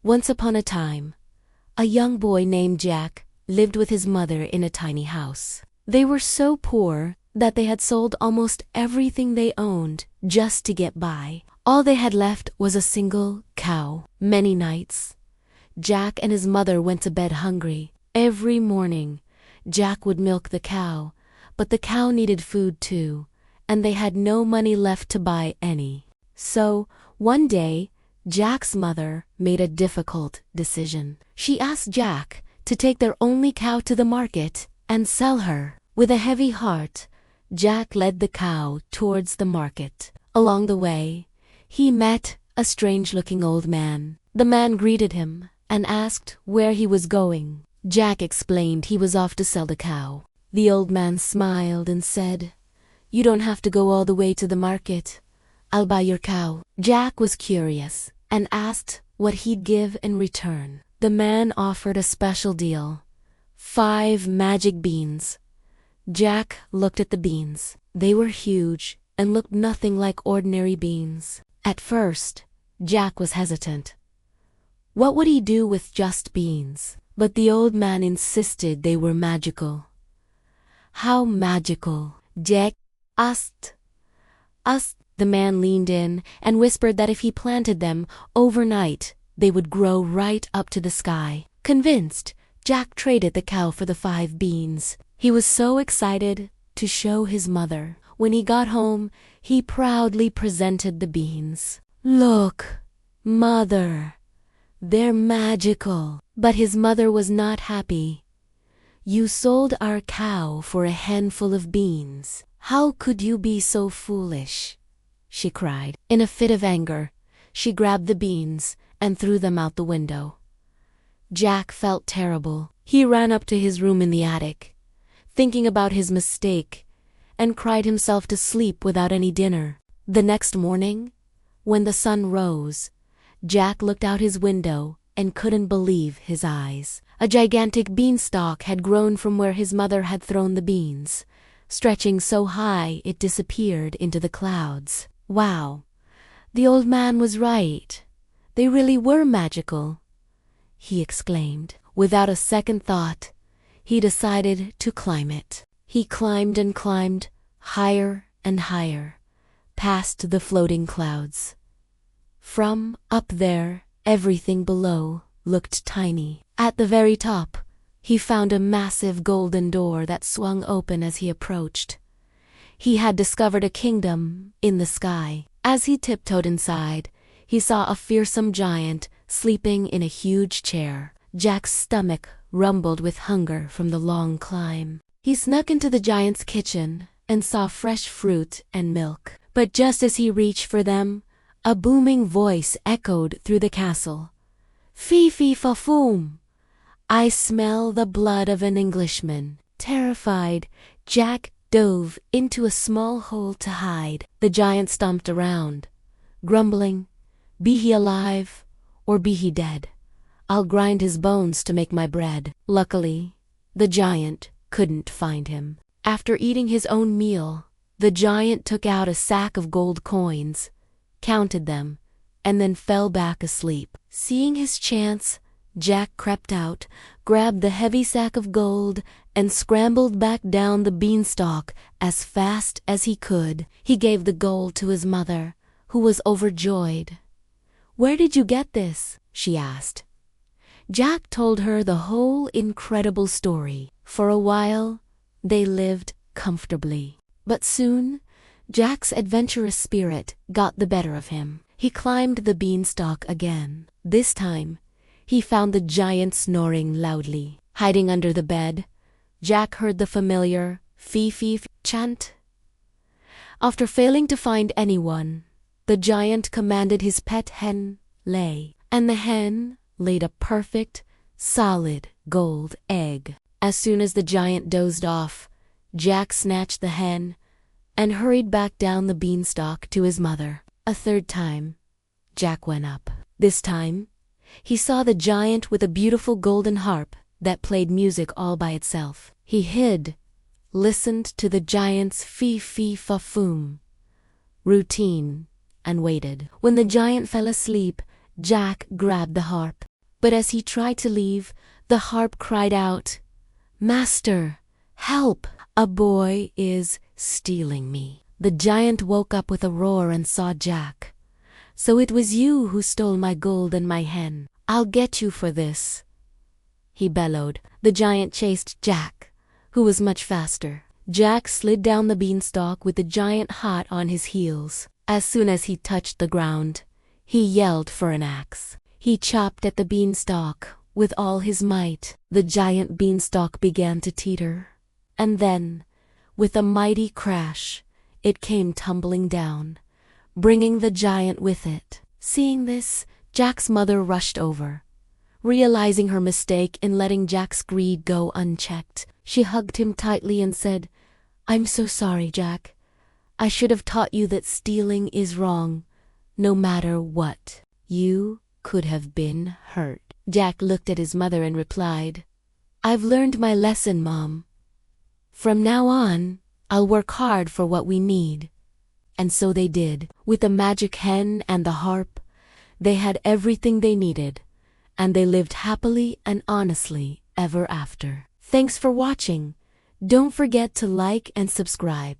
Once upon a time, a young boy named Jack lived with his mother in a tiny house. They were so poor that they had sold almost everything they owned just to get by. All they had left was a single cow. Many nights, Jack and his mother went to bed hungry. Every morning, Jack would milk the cow, but the cow needed food too, and they had no money left to buy any. So, one day, Jack's mother made a difficult decision. She asked Jack to take their only cow to the market and sell her. With a heavy heart, Jack led the cow towards the market. Along the way, he met a strange-looking old man. The man greeted him and asked where he was going. Jack explained he was off to sell the cow. The old man smiled and said, "You don't have to go all the way to the market. I'll buy your cow." Jack was curious and asked what he'd give in return. The man offered a special deal: 5 magic beans. Jack looked at the beans. They were huge and looked nothing like ordinary beans. At first, Jack was hesitant. What would he do with just beans? But the old man insisted they were magical. How magical? Jack asked. The man leaned in and whispered that if he planted them overnight, they would grow right up to the sky. Convinced, Jack traded the cow for the 5 beans. He was so excited to show his mother. When he got home, he proudly presented the beans. "Look, Mother, they're magical." But his mother was not happy. "You sold our cow for a handful of beans. How could you be so foolish?" she cried. In a fit of anger, she grabbed the beans and threw them out the window. Jack felt terrible. He ran up to his room in the attic, thinking about his mistake, and cried himself to sleep without any dinner. The next morning, when the sun rose, Jack looked out his window and couldn't believe his eyes. A gigantic beanstalk had grown from where his mother had thrown the beans, stretching so high it disappeared into the clouds. Wow, the old man was right. They really were magical, he exclaimed. Without a second thought, he decided to climb it. He climbed and climbed, higher and higher, past the floating clouds. From up there, everything below looked tiny. At the very top, he found a massive golden door that swung open as he approached. He had discovered a kingdom in the sky. As he tiptoed inside, he saw a fearsome giant sleeping in a huge chair. Jack's stomach rumbled with hunger from the long climb. He snuck into the giant's kitchen and saw fresh fruit and milk. But just as he reached for them, a booming voice echoed through the castle. "Fee-fee-fa-foom! I smell the blood of an Englishman." Terrified, Jack dove into a small hole to hide. The giant stomped around, grumbling, "Be he alive, or be he dead, I'll grind his bones to make my bread." Luckily, the giant couldn't find him. After eating his own meal, the giant took out a sack of gold coins, counted them, and then fell back asleep. Seeing his chance, Jack crept out, grabbed the heavy sack of gold, and scrambled back down the beanstalk as fast as he could. He gave the gold to his mother, who was overjoyed. "Where did you get this?" she asked. Jack told her the whole incredible story. For a while, they lived comfortably. But soon, Jack's adventurous spirit got the better of him. He climbed the beanstalk again. This time, he found the giant snoring loudly. Hiding under the bed, Jack heard the familiar "fee-fee" chant. After failing to find anyone, the giant commanded his pet hen lay, and the hen laid a perfect, solid gold egg. As soon as the giant dozed off, Jack snatched the hen and hurried back down the beanstalk to his mother. A third time, Jack went up. This time, he saw the giant with a beautiful golden harp that played music all by itself. He hid, listened to the giant's fee-fee-fa-foom routine, and waited. When the giant fell asleep, Jack grabbed the harp. But as he tried to leave, the harp cried out, "Master, help! A boy is stealing me." The giant woke up with a roar and saw Jack. "So it was you who stole my gold and my hen. I'll get you for this," he bellowed. The giant chased Jack, who was much faster. Jack slid down the beanstalk with the giant hot on his heels. As soon as he touched the ground, he yelled for an axe. He chopped at the beanstalk with all his might. The giant beanstalk began to teeter, and then, with a mighty crash, it came tumbling down, bringing the giant with it. Seeing this, Jack's mother rushed over. Realizing her mistake in letting Jack's greed go unchecked, she hugged him tightly and said, "I'm so sorry, Jack. I should have taught you that stealing is wrong, no matter what. You could have been hurt." Jack looked at his mother and replied, "I've learned my lesson, Mom. From now on, I'll work hard for what we need." And so they did. With the magic hen and the harp, they had everything they needed, and they lived happily and honestly ever after. Thanks for watching. Don't forget to like and subscribe.